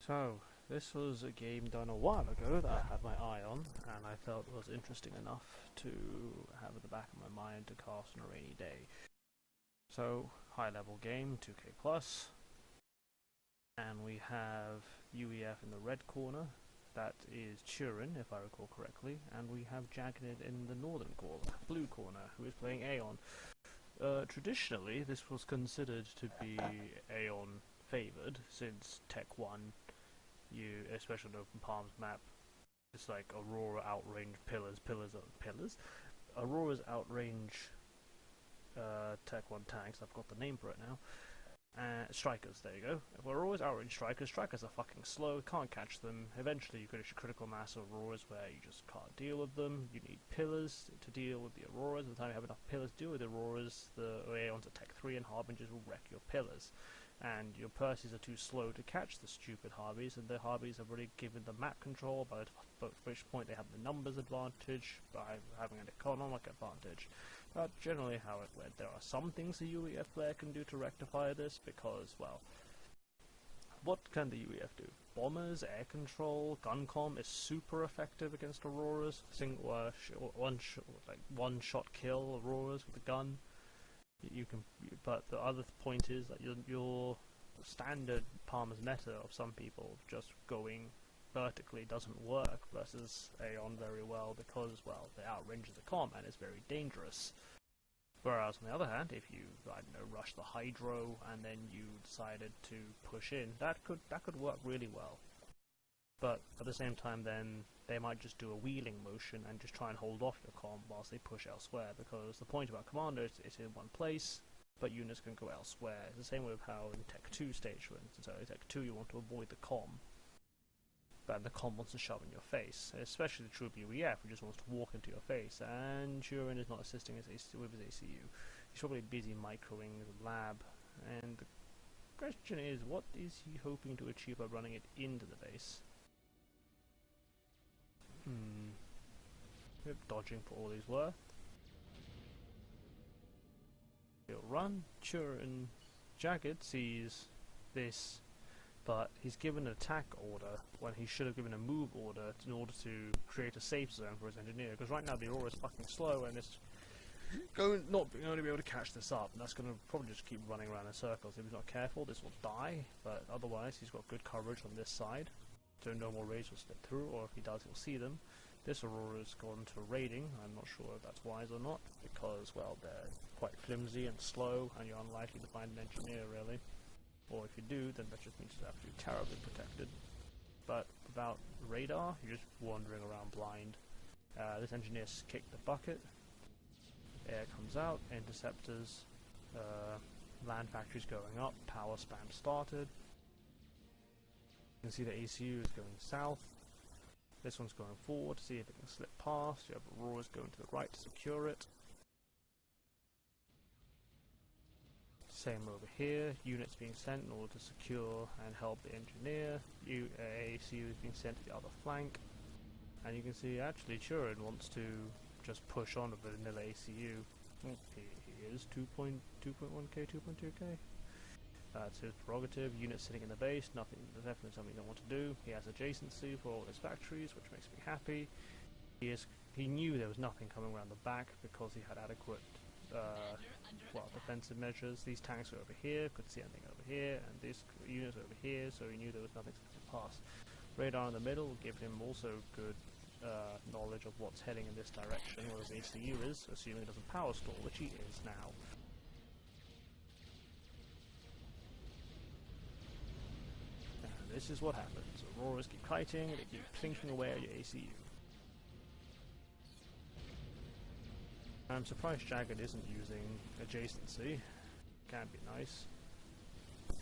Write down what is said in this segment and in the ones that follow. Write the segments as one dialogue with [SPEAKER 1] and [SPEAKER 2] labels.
[SPEAKER 1] So, this was a game done a while ago that I had my eye on, and I felt was interesting enough to have at the back of my mind to cast on a rainy day. So, high level game, 2K plus, and we have UEF in the red corner, that is Turin, if I recall correctly, and we have Jagged in the northern corner, blue corner, who is playing Aeon. Traditionally, this was considered to be Aeon favoured, since Tech 1, especially on Open Palms map, it's like Aurora outrange pillars. Aurora's outrange Tech 1 tanks, I've got the name for it now. Strikers, there you go. If Aurora's outrange strikers are fucking slow, can't catch them. Eventually you could issue critical mass of Auroras where you just can't deal with them. You need pillars to deal with the Auroras. By the time you have enough pillars to deal with the Auroras, the Aeons at Tech 3 and Harbingers will wreck your pillars. And your Percies are too slow to catch the stupid Harbies, and the Harbies have already given the map control, by which point they have the numbers advantage by having an economic advantage. That's generally how it went. There are some things the UEF player can do to rectify this, because, well, what can the UEF do? Bombers, air control, gun comm is super effective against Auroras. One shot kill Auroras with a gun. But the other point is that your standard Palmer's meta of some people just going vertically doesn't work versus Aeon very well because, well, they outrange the comm and it's very dangerous. Whereas on the other hand, if you, I don't know, rush the Hydro and then you decided to push in, that could work really well. But at the same time, then they might just do a wheeling motion and just try and hold off your comm whilst they push elsewhere, because the point about Commander is it's in one place, but units can go elsewhere. It's the same with how in Tech 2 stage, for instance. So in Tech 2 you want to avoid the comm, but the comm wants to shove in your face, especially the true UEF, who just wants to walk into your face, and Turin is not assisting with his ACU. He's probably busy microing the lab, and the question is, what is he hoping to achieve by running it into the base? Dodging for all he's worth. He'll run. Turin Jagged sees this, but he's given an attack order when he should have given a move order in order to create a safe zone for his engineer. Because right now the Aurora is fucking slow, and it's not going to be able to catch this up, and that's going to probably just keep running around in circles. If he's not careful, this will die. But otherwise, he's got good coverage on this side, so no more raids will slip through, or if he does, he'll see them. This Aurora's gone to raiding. I'm not sure if that's wise or not, because, well, they're quite flimsy and slow, and you're unlikely to find an engineer, really. Or if you do, then that just means you're absolutely terribly protected. But without radar, you're just wandering around blind. This engineer's kicked the bucket. Air comes out, interceptors, land factories going up, power spam started. You can see the ACU is going south. This one's going forward to see if it can slip past. You have Auroras going to the right to secure it. Same over here. Units being sent in order to secure and help the engineer. ACU is being sent to the other flank. And you can see actually Turin wants to just push on with vanilla ACU. He is 2.1k, 2.2k. It's his prerogative. Units sitting in the base, definitely something you don't want to do. He has adjacency for all his factories, which makes me happy. He knew there was nothing coming around the back because he had adequate defensive measures. These tanks are over here, could see anything over here, and these units are over here, so he knew there was nothing to pass. Radar in the middle will give him also good knowledge of what's heading in this direction, whereas ACU is, assuming he doesn't power stall, which he is now. This is what happens. Auroras keep kiting, they keep plinking away at your ACU. I'm surprised Jagged isn't using adjacency. Can be nice.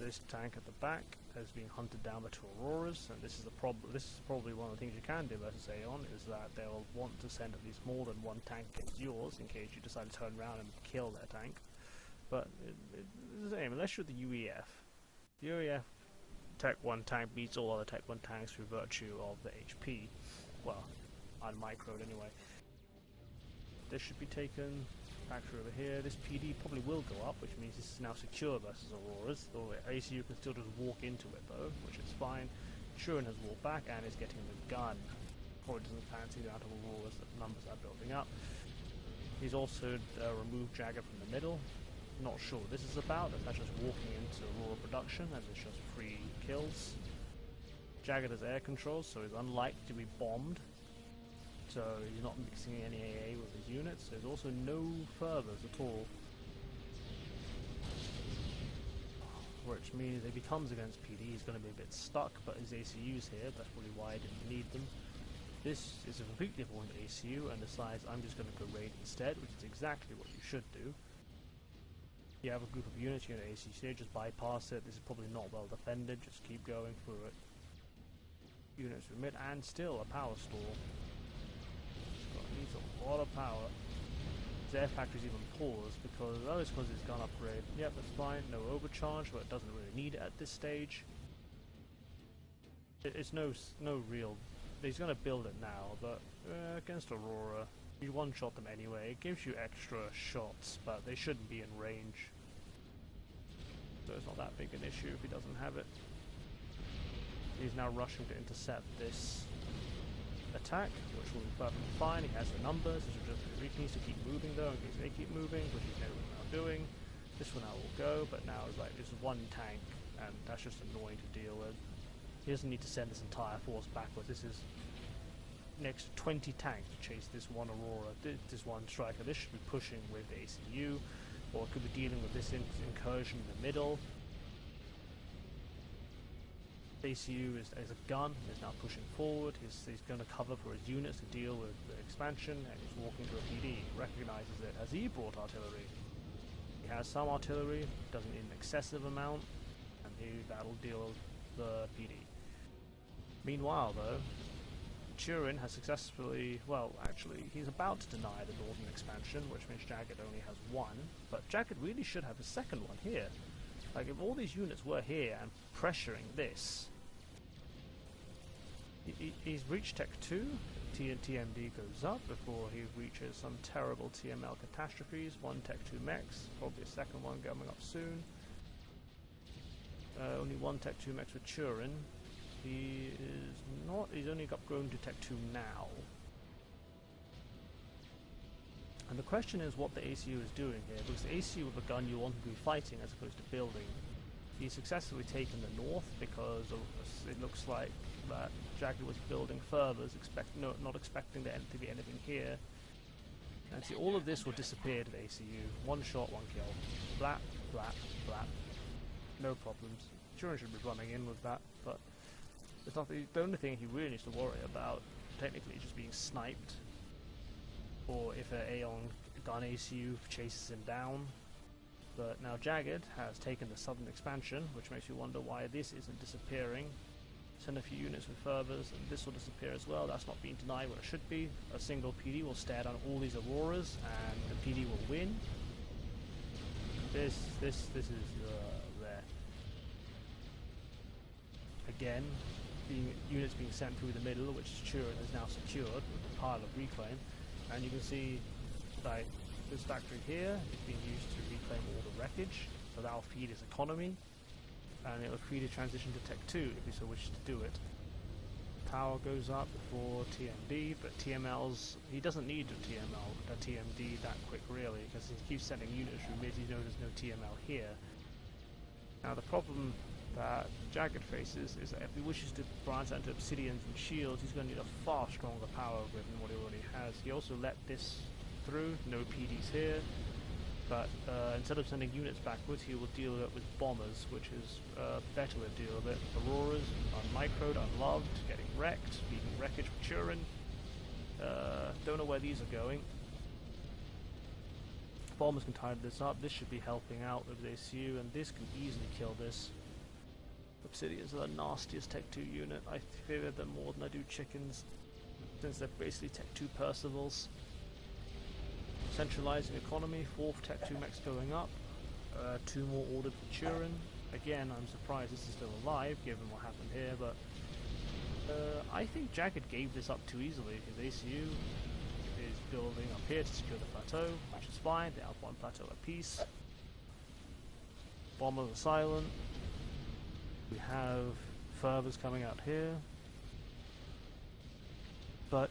[SPEAKER 1] This tank at the back has been hunted down by two Auroras, and this is the problem. This is probably one of the things you can do versus Aeon, is that they'll want to send at least more than one tank against yours in case you decide to turn around and kill their tank. But it's the same, unless you're the UEF. The UEF Tech 1 tank beats all other Tech 1 tanks through virtue of the HP. Well, unmicroed anyway. This should be taken. Factory over here. This PD probably will go up, which means this is now secure versus Auroras. The ACU can still just walk into it though, which is fine. Turin has walked back and is getting the gun. Probably doesn't fancy the amount of Auroras that numbers are building up. He's also removed Jagged from the middle. Not sure what this is about. That's just walking into Aurora production and it's just free kills. Jagged has air controls, so he's unlikely to be bombed. So he's not mixing any AA with his units. There's also no furthers at all. Which means if he comes against PD, he's going to be a bit stuck, but his ACU's here. That's probably why I didn't need them. This is a completely different ACU and decides I'm just going to go raid instead, which is exactly what you should do. You have a group of units, you have an ACU, just bypass it. This is probably not well defended, just keep going through it. Units remit, and still a power stall. Needs a lot of power. His air factory's even paused because, oh, it's because it's gun upgrade. Yep, that's fine, no overcharge, but it doesn't really need it at this stage. It's no real. He's going to build it now, but against Aurora, you one-shot them anyway. It gives you extra shots, but they shouldn't be in range. So it's not that big an issue if he doesn't have it. He's now rushing to intercept this attack, which will be perfectly fine. He has the numbers. He needs to keep moving though, in case they keep moving, which he's never now doing. This one now will go, but now it's like just one tank, and that's just annoying to deal with. He doesn't need to send this entire force backwards. This is next to 20 tanks to chase this one Aurora, this one striker. This should be pushing with the ACU, or it could be dealing with this incursion in the middle. ACU is a gun, and is now pushing forward. He's going to cover for his units to deal with the expansion, and he's walking to a PD. He recognizes it as he brought artillery. He has some artillery, doesn't need an excessive amount, and that'll deal with the PD. Meanwhile, though, Turin has successfully, well, actually, he's about to deny the northern expansion, which means Jagged only has one, but Jagged really should have a second one here. Like, if all these units were here and pressuring this, he's reached Tech 2, TMD goes up before he reaches some terrible TML catastrophes, one Tech 2 mechs, probably a second one coming up soon. Only one Tech 2 mechs with Turin. He's only grown to Tech 2 now. And the question is what the ACU is doing here, because the ACU with a gun you want him to be fighting as opposed to building. He's successfully taken the north because it looks like that Jagged was building furthers, not expecting there to be anything here. And see, all of this will disappear to the ACU. One shot, one kill. Blap, blap, blap. No problems. Turin should be running in with that, but it's not the only thing he really needs to worry about, technically, just being sniped. Or if an Aeon gun ACU chases him down. But now Jagged has taken the southern expansion, which makes you wonder why this isn't disappearing. Send a few units with furthers, and this will disappear as well. That's not being denied what it should be. A single PD will stare down all these Auroras, and the PD will win. This is there. Again, units being sent through the middle, which Turin is now secured with a pile of reclaim. And you can see, like, this factory here is being used to reclaim all the wreckage, so that'll feed his economy, and it'll feed a transition to Tech 2 if he so wishes to do it. Power goes up before TMD, but TML's, he doesn't need a TMD that quick really, because he keeps sending units through mid, he knows there's no TML here. Now the problem that Jagged faces is that if he wishes to branch out into obsidians and shields, he's going to need a far stronger power grid than what he already has. He also let this through, no PDs here, but instead of sending units backwards, he will deal it with bombers, which is a better way to deal with it. Auroras, unmicroed, unloved, getting wrecked, leaving wreckage for Turin. Don't know where these are going. Bombers can tie this up. This should be helping out with the ACU, and this can easily kill this. Obsidians are the nastiest Tech 2 unit. I fear them more than I do chickens, since they're basically Tech 2 Percivals. Centralizing economy, 4th Tech 2 mechs going up, 2 more ordered for Turin. Again, I'm surprised this is still alive given what happened here, but I think Jagged gave this up too easily. His ACU is building up here to secure the plateau, which is fine. They have one plateau apiece. Bombers are silent. We have fervors coming out here. But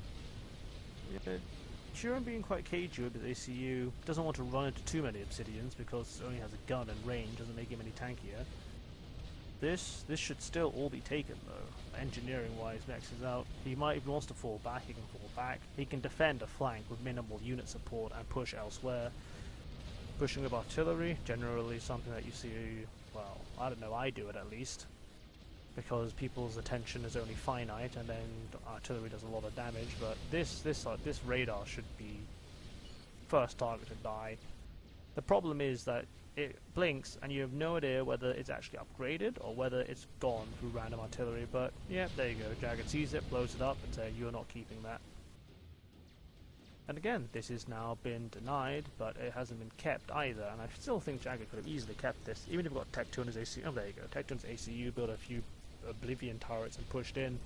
[SPEAKER 1] Turin being quite cagey with his ACU, doesn't want to run into too many Obsidians because it only has a gun and range, doesn't make him any tankier. This should still all be taken though. Engineering wise, Max is out. He might, if he wants to fall back, he can fall back. He can defend a flank with minimal unit support and push elsewhere. Pushing with artillery, generally something that you see, well, I don't know, I do it at least. Because people's attention is only finite, and then artillery does a lot of damage. But this radar should be first target to die. The problem is that it blinks, and you have no idea whether it's actually upgraded or whether it's gone through random artillery. But yeah, there you go. Jagged sees it, blows it up, and says, "You're not keeping that." And again, this has now been denied, but it hasn't been kept either. And I still think Jagged could have easily kept this, even if he got Tech 2 on his ACU. Oh, there you go. Tech 2 on his ACU, built a few Oblivion turrets and pushed in.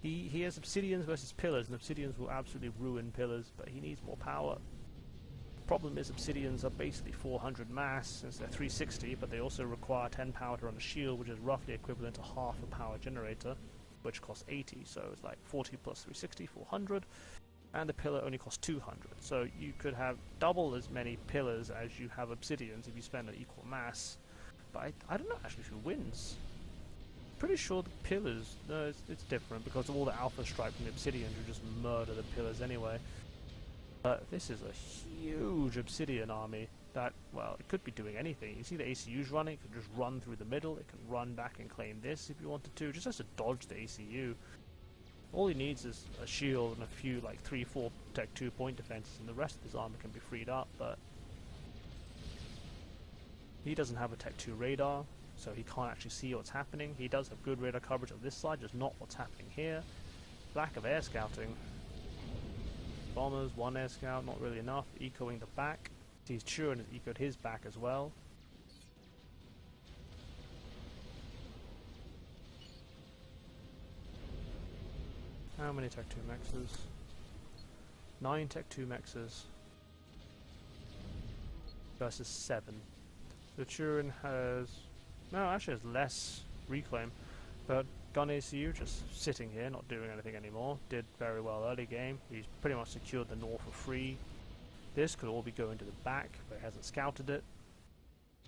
[SPEAKER 1] He has Obsidians versus Pillars, and Obsidians will absolutely ruin Pillars, but he needs more power. The problem is Obsidians are basically 400 mass, since they're 360, but they also require 10 power to run a shield, which is roughly equivalent to half a power generator, which costs 80, so it's like 40 plus 360, 400, and the pillar only costs 200. So you could have double as many pillars as you have Obsidians if you spend an equal mass, but I don't know actually who wins. Pretty sure the pillars, no, it's different because of all the alpha strike from the Obsidians who just murder the pillars anyway. But this is a huge Obsidian army that, well, it could be doing anything. You see the ACU's running, it can just run through the middle, it can run back and claim this if you wanted to. It just has to dodge the ACU. All he needs is a shield and a few, like 3-4 Tech 2 point defenses, and the rest of his armor can be freed up, but he doesn't have a Tech 2 radar, so he can't actually see what's happening. He does have good radar coverage on this side, just not what's happening here. Lack of air scouting. Bombers, one air scout, not really enough. Ecoing the back. Sees Turin has ecoed his back as well. How many Tech 2 mexes? 9 Tech 2 mexes versus 7. The Turin has... no, actually has less reclaim, but gun ACU just sitting here, not doing anything anymore. Did very well early game. He's pretty much secured the north for free. This could all be going to the back, but he hasn't scouted it.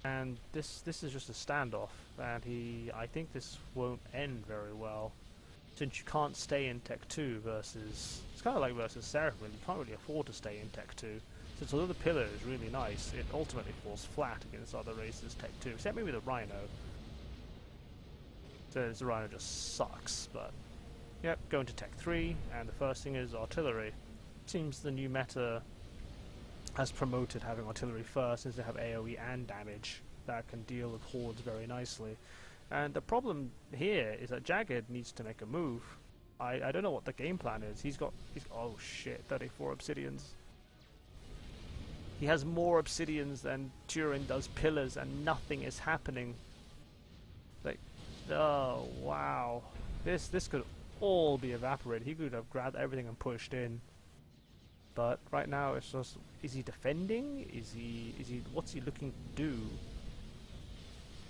[SPEAKER 1] And this is just a standoff, and I think this won't end very well. Since you can't stay in Tech 2 versus... it's kind of like versus Seraphim, you can't really afford to stay in Tech 2. Since although the pillar is really nice, it ultimately falls flat against other races Tech 2, except maybe the Rhino. So the Rhino just sucks, but... yep, going to Tech 3, and the first thing is artillery. Seems the new meta has promoted having artillery first, since they have AoE and damage that can deal with hordes very nicely. And the problem here is that Jagged needs to make a move. I don't know what the game plan is. He's oh shit, 34 Obsidians. He has more Obsidians than Turin does pillars, and nothing is happening. Like, oh wow, this could all be evaporated. He could have grabbed everything and pushed in. But right now it's just, is he defending? What's he looking to do?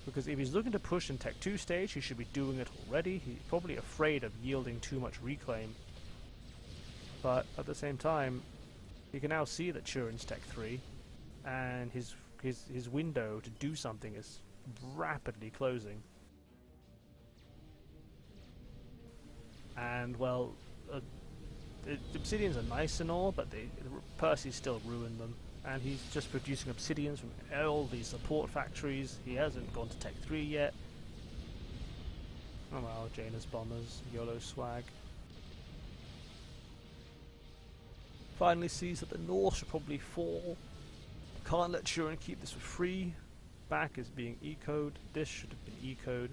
[SPEAKER 1] Because if he's looking to push in Tech 2 stage, he should be doing it already. He's probably afraid of yielding too much reclaim. But at the same time, you can now see that Turin's Tech 3, and his window to do something is rapidly closing. And well, the Obsidians are nice and all, but Percy still ruined them. And he's just producing Obsidians from all these support factories. He hasn't gone to Tech 3 yet. Oh well, Janus bombers, YOLO swag. Finally sees that the north should probably fall. Can't let Turin keep this for free. Back is being ecoed. This should have been ecoed.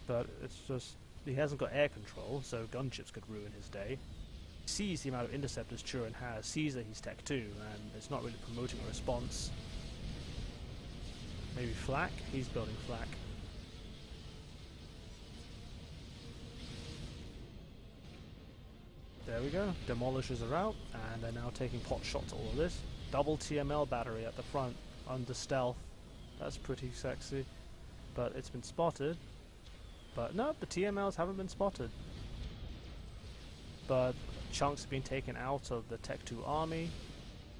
[SPEAKER 1] But it's just, he hasn't got air control, so gunships could ruin his day. Sees the amount of interceptors Turin has, sees that he's Tech 2, and it's not really promoting a response. Maybe flak? He's building flak. There we go, demolishers are out, and they're now taking pot shots at all of this. Double TML battery at the front, under stealth. That's pretty sexy. But it's been spotted. But no, the TMLs haven't been spotted. But chunks have been taken out of the Tech 2 army,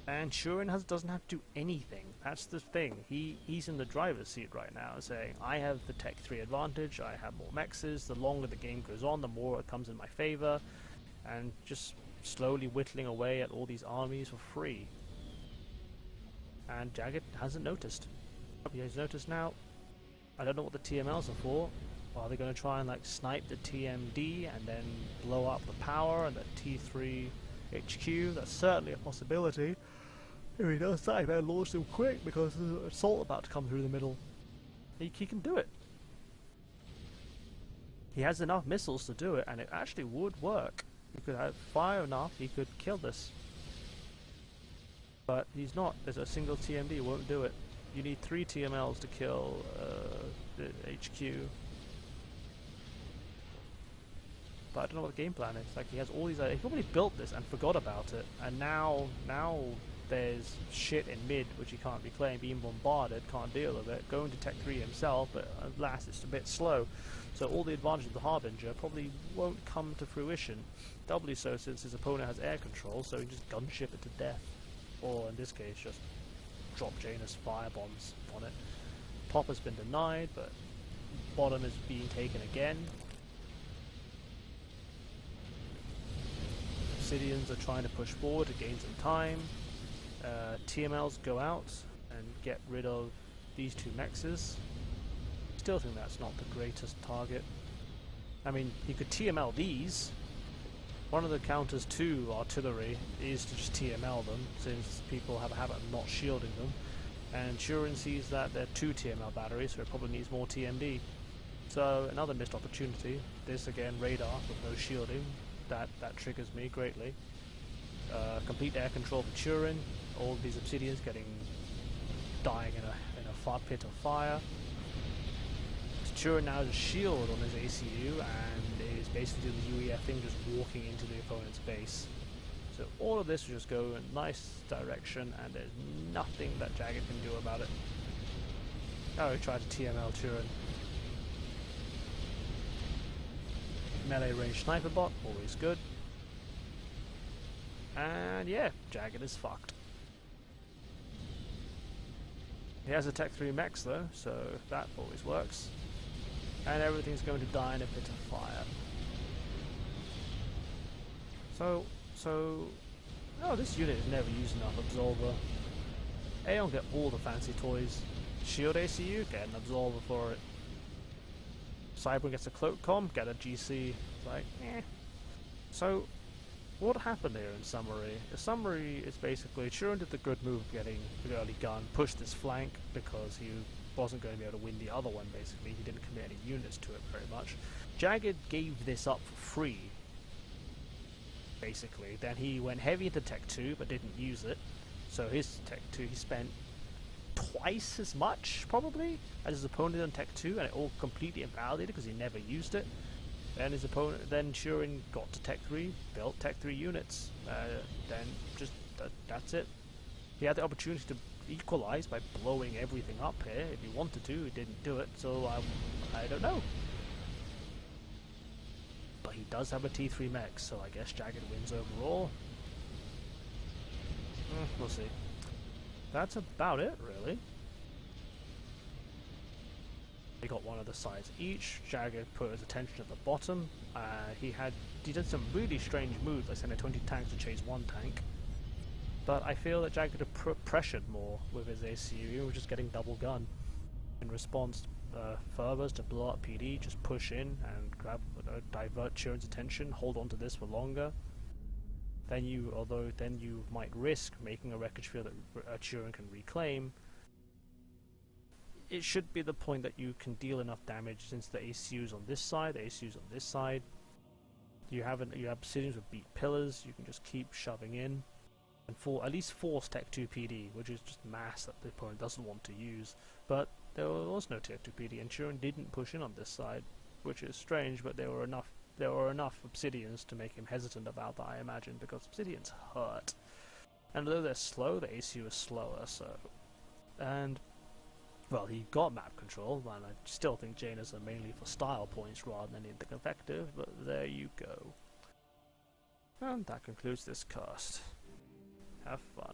[SPEAKER 1] and Turin doesn't have to do anything. That's the thing. He's in the driver's seat right now, saying, I have the Tech 3 advantage, I have more mexes, the longer the game goes on, the more it comes in my favor, and just slowly whittling away at all these armies for free. And Jagged hasn't noticed. He has noticed now. I don't know what the TMLs are for. Are they going to try and like snipe the TMD and then blow up the power and the T3 HQ? That's certainly a possibility. If he does that, he better launch them quick because there's an assault about to come through the middle. He can do it. He has enough missiles to do it, and it actually would work. He could have fire enough, he could kill this. But he's not. There's a single TMD, won't do it. You need 3 TMLs to kill the HQ. But I don't know what the game plan is. Like, he has all these. He probably built this and forgot about it, and now there's shit in mid which he can't reclaim. Being bombarded, can't deal with it. Going to Tech 3 himself, but alas, it's a bit slow. So all the advantage of the Harbinger probably won't come to fruition. Doubly so since his opponent has air control, so he can just gunship it to death, or in this case, just drop Janus fire bombs on it. Top has been denied, but bottom is being taken again. Obsidians are trying to push forward to gain some time. TMLs go out and get rid of these 2 mexes. Still think that's not the greatest target. I mean, you could TML these. One of the counters to artillery is to just TML them, since people have a habit of not shielding them. And Turin sees that they're 2 TML batteries, so it probably needs more TMD. So another missed opportunity. This again, radar with no shielding. That triggers me greatly. Complete air control for Turin. All these obsidians dying in a pit of fire. Turin now has a shield on his ACU and is basically doing the UEF thing, just walking into the opponent's base. So all of this will just go in a nice direction, and there's nothing that Jagged can do about it. Oh, he tried to TML Turin. Melee range sniper bot, always good. And yeah, Jagged is fucked. He has a Tech 3 mechs though, so that always works. And everything's going to die in a pit of fire. Oh, this unit has never used enough Absolver. Aeon get all the fancy toys. Shield ACU, get an Absolver for it. Cyber gets a cloak com, get a GC. It's like, eh. So, what happened here in summary? The summary is basically Turin did the good move of getting the early gun, pushed this flank because he wasn't going to be able to win the other one basically. He didn't commit any units to it very much. Jagged gave this up for free, basically. Then he went heavy into Tech 2 but didn't use it. So his Tech 2 he spent twice as much probably as his opponent on Tech 2, and it all completely invalidated because he never used it. Then his opponent, then Turin got to Tech 3, built Tech 3 units. Then just that's it. He had the opportunity to equalize by blowing everything up here if he wanted to. He didn't do it, so I don't know. But he does have a T3 mech, so I guess Jagged wins overall. We'll see. That's about it, really. They got one of the sides each. Jagged put his attention at the bottom. He did some really strange moves, like sending 20 tanks to chase 1 tank. But I feel that Jagged pressured more with his ACU. He was just getting double gun. In response, Fervors to blow up PD, just push in and divert Turin's attention, hold on to this for longer. Then you might risk making a wreckage field that Turin can reclaim. It should be the point that you can deal enough damage, since the ACU's on this side, the ACU's on this side. You have obsidians with beat pillars. You can just keep shoving in, and at least force Tech 2 PD, which is just mass that the opponent doesn't want to use. But there was no Tech 2 PD, and Turin didn't push in on this side, which is strange. But there were enough obsidians to make him hesitant about that, I imagine, because obsidians hurt. And although they're slow, the ACU is slower. So, and Well, he got map control, and I still think Janus are mainly for style points rather than anything effective, but there you go. And that concludes this cast. Have fun.